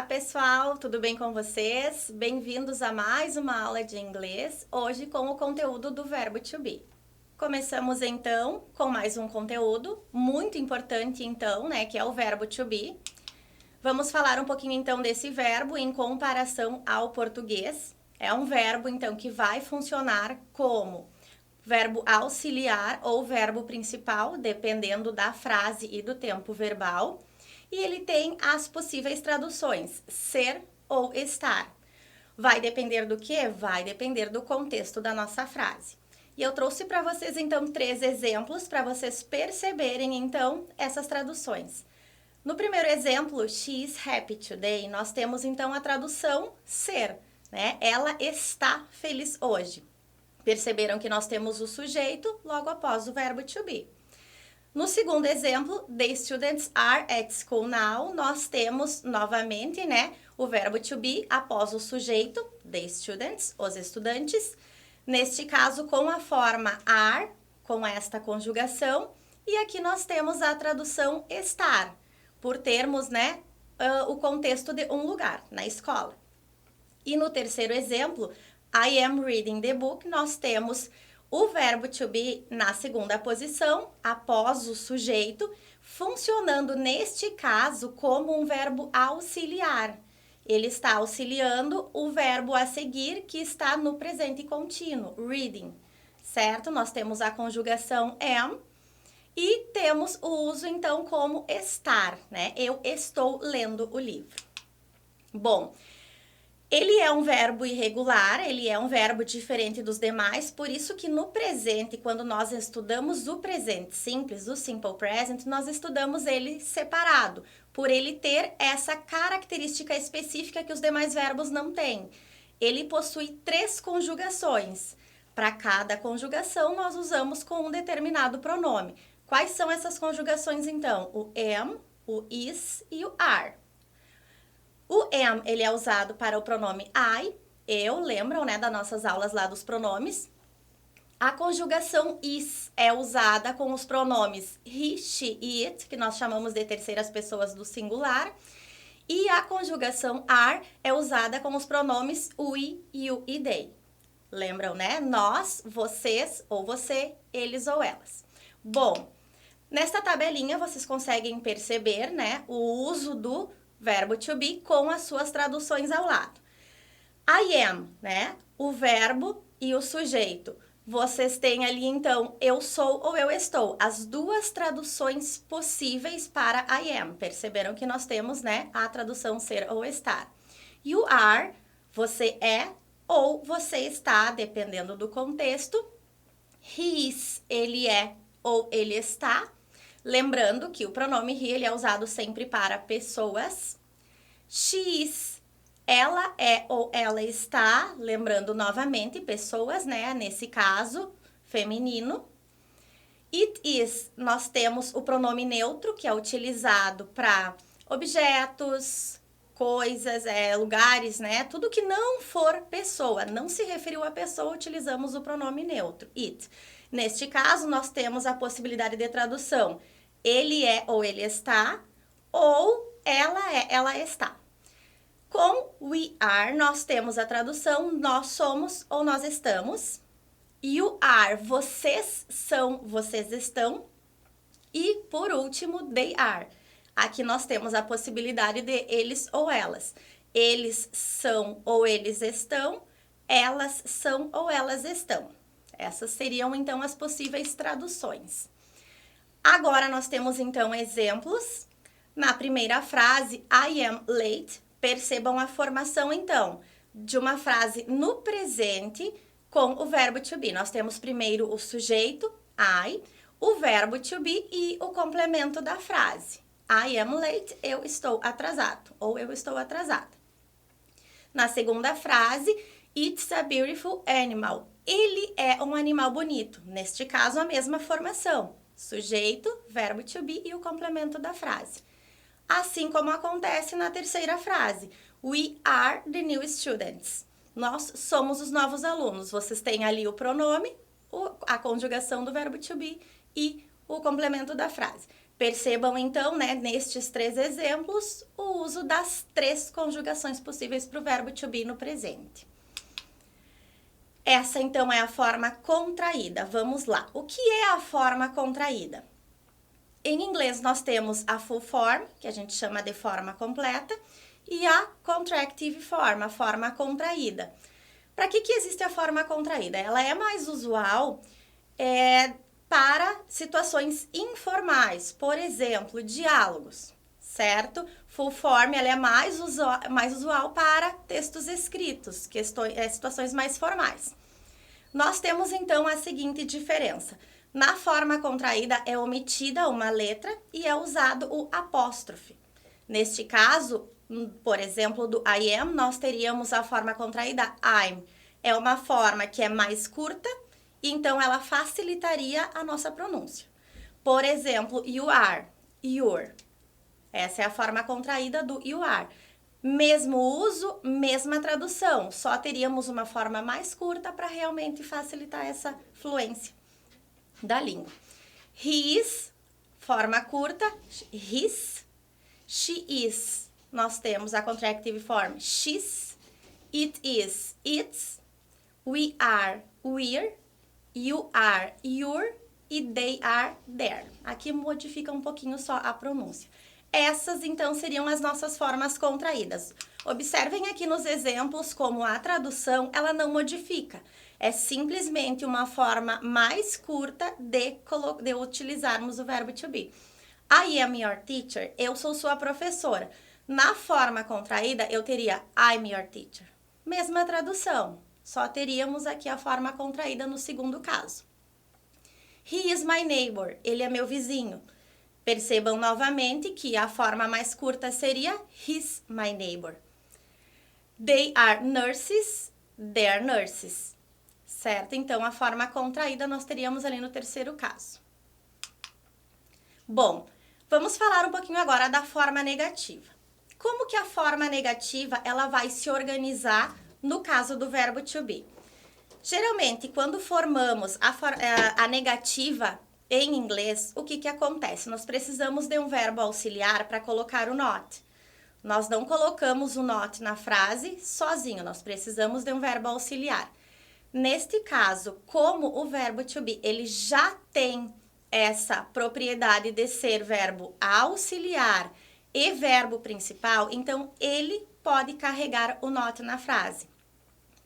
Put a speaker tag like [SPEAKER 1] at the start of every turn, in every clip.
[SPEAKER 1] Olá, pessoal, tudo bem com vocês? Bem-vindos a mais uma aula de inglês, hoje com o conteúdo do verbo to be. Começamos então com mais um conteúdo muito importante então, né, que é o verbo to be. Vamos falar um pouquinho então desse verbo em comparação ao português. É um verbo então que vai funcionar como verbo auxiliar ou verbo principal, dependendo da frase e do tempo verbal. E ele tem as possíveis traduções, ser ou estar. Vai depender do quê? Vai depender do contexto da nossa frase. E eu trouxe para vocês, então, 3 exemplos para vocês perceberem, então, essas traduções. No primeiro exemplo, she is happy today, nós temos, então, a tradução ser, né? Ela está feliz hoje. Perceberam que nós temos o sujeito logo após o verbo to be. No segundo exemplo, the students are at school now, nós temos novamente, né, o verbo to be após o sujeito, the students, os estudantes. Neste caso, com a forma are, com esta conjugação. E aqui nós temos a tradução estar, por termos, né, o contexto de um lugar, na escola. E no terceiro exemplo, I am reading the book, nós temos o verbo to be na segunda posição, após o sujeito, funcionando neste caso como um verbo auxiliar. Ele está auxiliando o verbo a seguir que está no presente contínuo, reading, certo? Nós temos a conjugação am e temos o uso então como estar, né? Eu estou lendo o livro. Bom, ele é um verbo irregular, ele é um verbo diferente dos demais, por isso que no presente, quando nós estudamos o presente simples, o simple present, nós estudamos ele separado, por ele ter essa característica específica que os demais verbos não têm. Ele possui 3 conjugações. Para cada conjugação, nós usamos com um determinado pronome. Quais são essas conjugações, então? O am, o is e o are. O am, ele é usado para o pronome I, eu, lembram, né, das nossas aulas lá dos pronomes? A conjugação is é usada com os pronomes he, she e it, que nós chamamos de terceiras pessoas do singular. E a conjugação are é usada com os pronomes we, you e they. Lembram, né? Nós, vocês ou você, eles ou elas. Bom, nesta tabelinha vocês conseguem perceber, né, o uso do verbo to be com as suas traduções ao lado. I am, né? O verbo e o sujeito. Vocês têm ali, então, eu sou ou eu estou. As 2 traduções possíveis para I am. Perceberam que nós temos, né, a tradução ser ou estar. You are, você é ou você está, dependendo do contexto. He is, ele é ou ele está. Lembrando que o pronome he ele é usado sempre para pessoas. She is, ela é ou ela está. Lembrando novamente, pessoas, né? Nesse caso, feminino. It is, nós temos o pronome neutro, que é utilizado para objetos, coisas, lugares, né? Tudo que não for pessoa, não se referiu a pessoa, utilizamos o pronome neutro, it. Neste caso, nós temos a possibilidade de tradução. Ele é ou ele está, ou ela é, ela está. Com we are, nós temos a tradução nós somos ou nós estamos. You are, vocês são, vocês estão. E, por último, they are. Aqui nós temos a possibilidade de eles ou elas. Eles são ou eles estão, elas são ou elas estão. Essas seriam, então, as possíveis traduções. Agora, nós temos, então, exemplos. Na primeira frase, I am late. Percebam a formação, então, de uma frase no presente com o verbo to be. Nós temos primeiro o sujeito, I, o verbo to be e o complemento da frase. I am late, eu estou atrasado, ou eu estou atrasada. Na segunda frase, it's a beautiful animal. Ele é um animal bonito. Neste caso, a mesma formação. Sujeito, verbo to be e o complemento da frase. Assim como acontece na terceira frase. We are the new students. Nós somos os novos alunos. Vocês têm ali o pronome, a conjugação do verbo to be e o complemento da frase. Percebam então, né, nestes 3 exemplos, o uso das 3 conjugações possíveis para o verbo to be no presente. Essa então é a forma contraída. Vamos lá. O que é a forma contraída? Em inglês nós temos a full form, que a gente chama de forma completa, e a contractive form, a forma contraída. Para que existe a forma contraída? Ela é mais usual para situações informais, por exemplo, diálogos, certo? Full form ela é mais usual para textos escritos, situações mais formais. Nós temos então a seguinte diferença. Na forma contraída é omitida uma letra e é usado o apóstrofe. Neste caso, por exemplo, do I am, nós teríamos a forma contraída I'm. É uma forma que é mais curta, então ela facilitaria a nossa pronúncia. Por exemplo, you are, your. Essa é a forma contraída do you are. Mesmo uso, mesma tradução, só teríamos uma forma mais curta para realmente facilitar essa fluência da língua. He is, forma curta, his. She is, nós temos a contractive form, she's. It is, its. We are, we're. You are, your. E they are, their. Aqui modifica um pouquinho só a pronúncia. Essas, então, seriam as nossas formas contraídas. Observem aqui nos exemplos como a tradução, ela não modifica. É simplesmente uma forma mais curta de utilizarmos o verbo to be. I am your teacher, eu sou sua professora. Na forma contraída, eu teria I'm your teacher. Mesma tradução, só teríamos aqui a forma contraída no segundo caso. He is my neighbor, ele é meu vizinho. Percebam novamente que a forma mais curta seria he's my neighbor. They are nurses, they're nurses. Certo? Então, a forma contraída nós teríamos ali no terceiro caso. Bom, vamos falar um pouquinho agora da forma negativa. Como que a forma negativa ela vai se organizar no caso do verbo to be? Geralmente, quando formamos a negativa em inglês, o que acontece? Nós precisamos de um verbo auxiliar para colocar o not. Nós não colocamos o not na frase sozinho, nós precisamos de um verbo auxiliar. Neste caso, como o verbo to be, ele já tem essa propriedade de ser verbo auxiliar e verbo principal, então ele pode carregar o not na frase.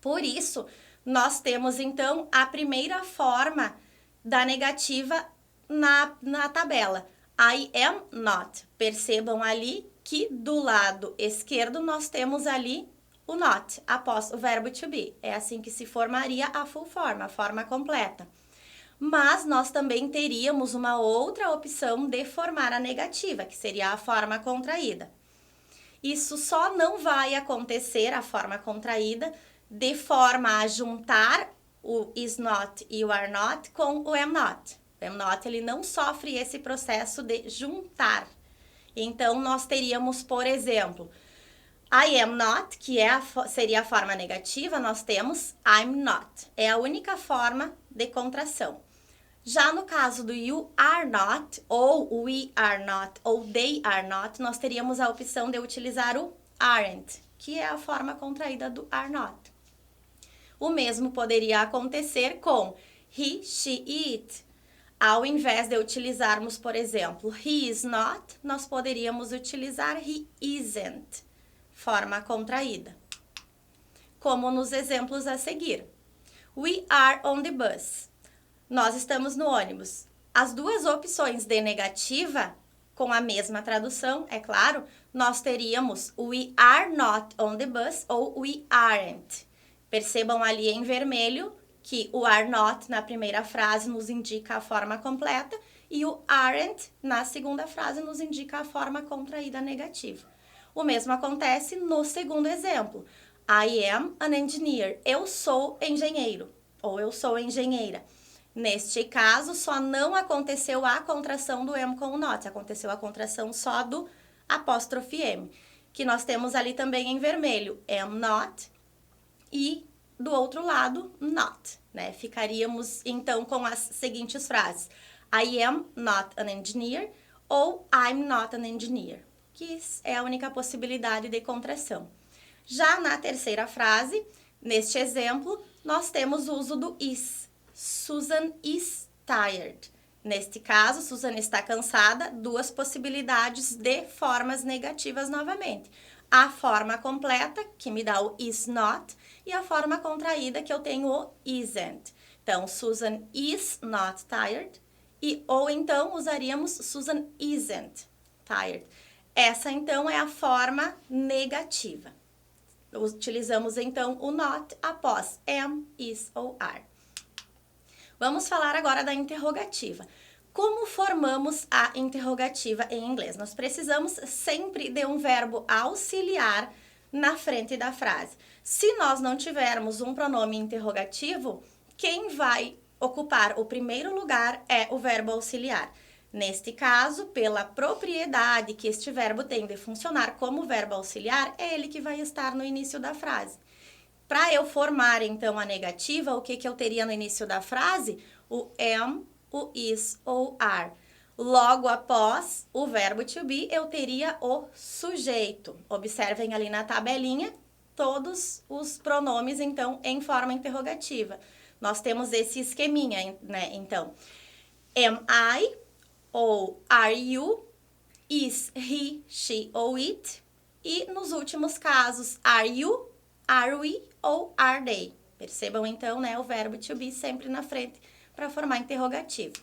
[SPEAKER 1] Por isso, nós temos então a primeira forma da negativa na tabela. I am not. Percebam ali que do lado esquerdo nós temos ali o not após o verbo to be. É assim que se formaria a full form, a forma completa. Mas nós também teríamos uma outra opção de formar a negativa, que seria a forma contraída. Isso só não vai acontecer, a forma contraída, de forma a juntar o is not e o are not com o am not. O am not, ele não sofre esse processo de juntar. Então, nós teríamos, por exemplo, I am not, que seria a forma negativa, nós temos I'm not. É a única forma de contração. Já no caso do you are not, ou we are not, ou they are not, nós teríamos a opção de utilizar o aren't, que é a forma contraída do are not. O mesmo poderia acontecer com he, she, it. Ao invés de utilizarmos, por exemplo, he is not, nós poderíamos utilizar he isn't, forma contraída. Como nos exemplos a seguir. We are on the bus. Nós estamos no ônibus. As duas opções de negativa, com a mesma tradução, é claro, nós teríamos we are not on the bus ou we aren't. Percebam ali em vermelho que o are not na primeira frase nos indica a forma completa e o aren't na segunda frase nos indica a forma contraída negativa. O mesmo acontece no segundo exemplo. I am an engineer. Eu sou engenheiro ou eu sou engenheira. Neste caso, só não aconteceu a contração do am com o not, aconteceu a contração só do apóstrofe M, que nós temos ali também em vermelho, am not, e do outro lado, not, né? Ficaríamos, então, com as seguintes frases, I am not an engineer, ou I'm not an engineer, que é a única possibilidade de contração. Já na terceira frase, neste exemplo, nós temos o uso do is. Susan is tired. Neste caso, Susan está cansada, duas possibilidades de formas negativas novamente. A forma completa, que me dá o is not, e a forma contraída, que eu tenho o isn't. Então, Susan is not tired, ou então usaríamos Susan isn't tired. Essa, então, é a forma negativa. Utilizamos, então, o not após am, is ou are. Vamos falar agora da interrogativa. Como formamos a interrogativa em inglês? Nós precisamos sempre de um verbo auxiliar na frente da frase. Se nós não tivermos um pronome interrogativo, quem vai ocupar o primeiro lugar é o verbo auxiliar. Neste caso, pela propriedade que este verbo tem de funcionar como verbo auxiliar, é ele que vai estar no início da frase. Para eu formar, então, a negativa, o que eu teria no início da frase? O am, o is ou are. Logo após o verbo to be, eu teria o sujeito. Observem ali na tabelinha todos os pronomes, então, em forma interrogativa. Nós temos esse esqueminha, né? Então, am I ou are you, is he, she ou it. E nos últimos casos, are you, are we ou are they. Percebam, então, né, o verbo to be sempre na frente para formar interrogativo.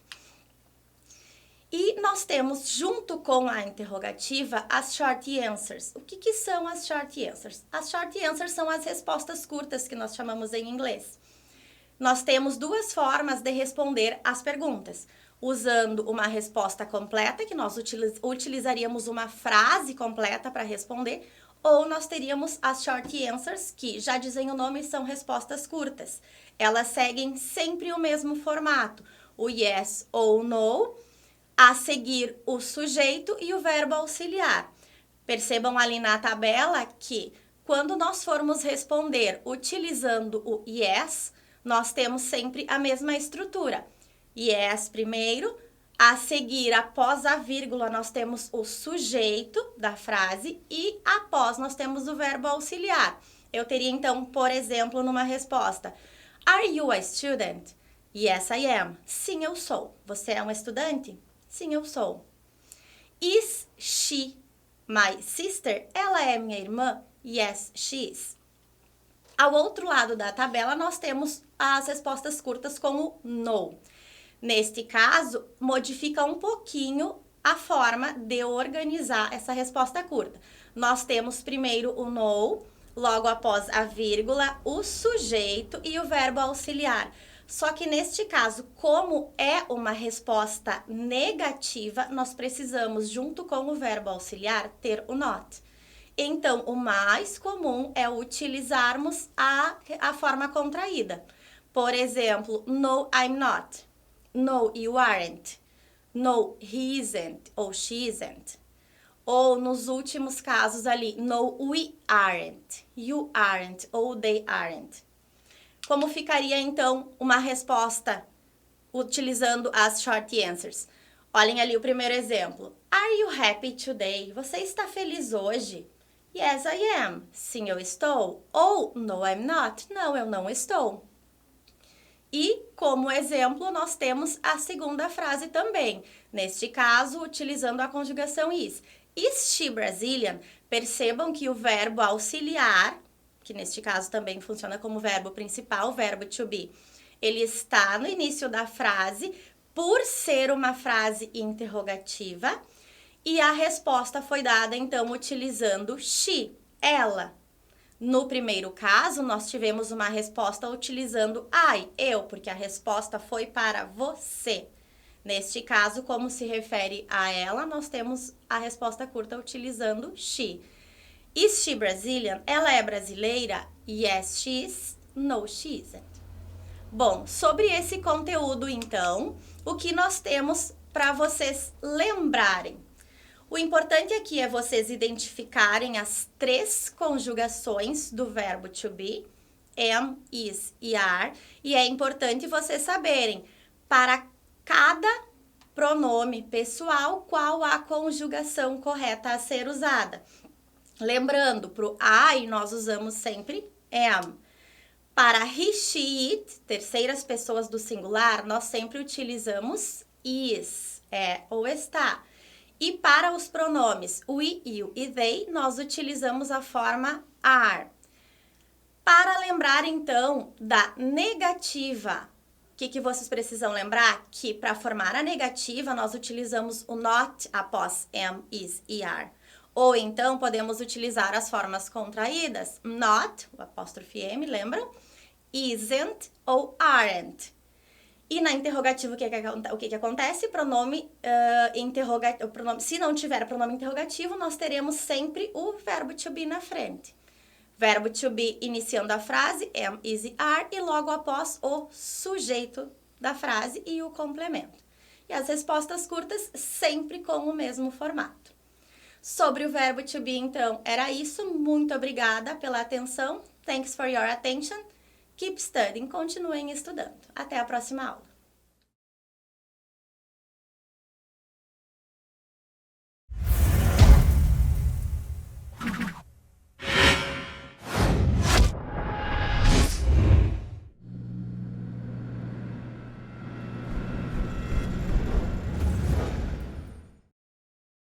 [SPEAKER 1] E nós temos, junto com a interrogativa, as short answers. O que são as short answers? As short answers são as respostas curtas, que nós chamamos em inglês. Nós temos duas formas de responder às perguntas. Usando uma resposta completa, que nós utilizaríamos uma frase completa para responder, ou nós teríamos as short answers, que já dizem o nome, são respostas curtas. Elas seguem sempre o mesmo formato, o yes ou no, a seguir o sujeito e o verbo auxiliar. Percebam ali na tabela que quando nós formos responder utilizando o yes, nós temos sempre a mesma estrutura. Yes primeiro, a seguir, após a vírgula, nós temos o sujeito da frase e após nós temos o verbo auxiliar. Eu teria, então, por exemplo, numa resposta, Are you a student? Yes, I am. Sim, eu sou. Você é um estudante? Sim, eu sou. Is she my sister? Ela é minha irmã? Yes, she is. Ao outro lado da tabela, nós temos as respostas curtas com o no. Neste caso, modifica um pouquinho a forma de organizar essa resposta curta. Nós temos primeiro o no, logo após a vírgula, o sujeito e o verbo auxiliar. Só que neste caso, como é uma resposta negativa, nós precisamos, junto com o verbo auxiliar, ter o not. Então, o mais comum é utilizarmos a forma contraída. Por exemplo, no, I'm not. No, you aren't. No, he isn't ou she isn't. Ou nos últimos casos ali, no, we aren't. You aren't ou they aren't. Como ficaria então uma resposta utilizando as short answers? Olhem ali o primeiro exemplo. Are you happy today? Você está feliz hoje? Yes, I am. Sim, eu estou. Ou no, I'm not. Não, eu não estou. E, como exemplo, nós temos a segunda frase também. Neste caso, utilizando a conjugação is. Is she Brazilian? Percebam que o verbo auxiliar, que neste caso também funciona como verbo principal, o verbo to be, ele está no início da frase por ser uma frase interrogativa e a resposta foi dada, então, utilizando she, ela. No primeiro caso, nós tivemos uma resposta utilizando I, eu, porque a resposta foi para você. Neste caso, como se refere a ela, nós temos a resposta curta utilizando she. Is she Brazilian? Ela é brasileira? Yes, she is. No, she isn't. Bom, sobre esse conteúdo, então, o que nós temos para vocês lembrarem? O importante aqui é vocês identificarem as 3 conjugações do verbo to be, am, is e are, e é importante vocês saberem, para cada pronome pessoal, qual a conjugação correta a ser usada. Lembrando, para o I nós usamos sempre am. Para he, she, it, terceiras pessoas do singular, nós sempre utilizamos is, ou está. E para os pronomes we, you e they, nós utilizamos a forma are. Para lembrar, então, da negativa, o que vocês precisam lembrar? Que para formar a negativa, nós utilizamos o not após am, is e are. Ou então, podemos utilizar as formas contraídas. Not, o apóstrofe M, lembram? Isn't ou aren't. E na interrogativa, o que acontece? Pronome interrogativo. Se não tiver pronome interrogativo, nós teremos sempre o verbo to be na frente. Verbo to be iniciando a frase, am, is e are, e logo após o sujeito da frase e o complemento. E as respostas curtas sempre com o mesmo formato. Sobre o verbo to be, então, era isso. Muito obrigada pela atenção. Thanks for your attention. Keep studying. Continuem estudando. Até a próxima aula.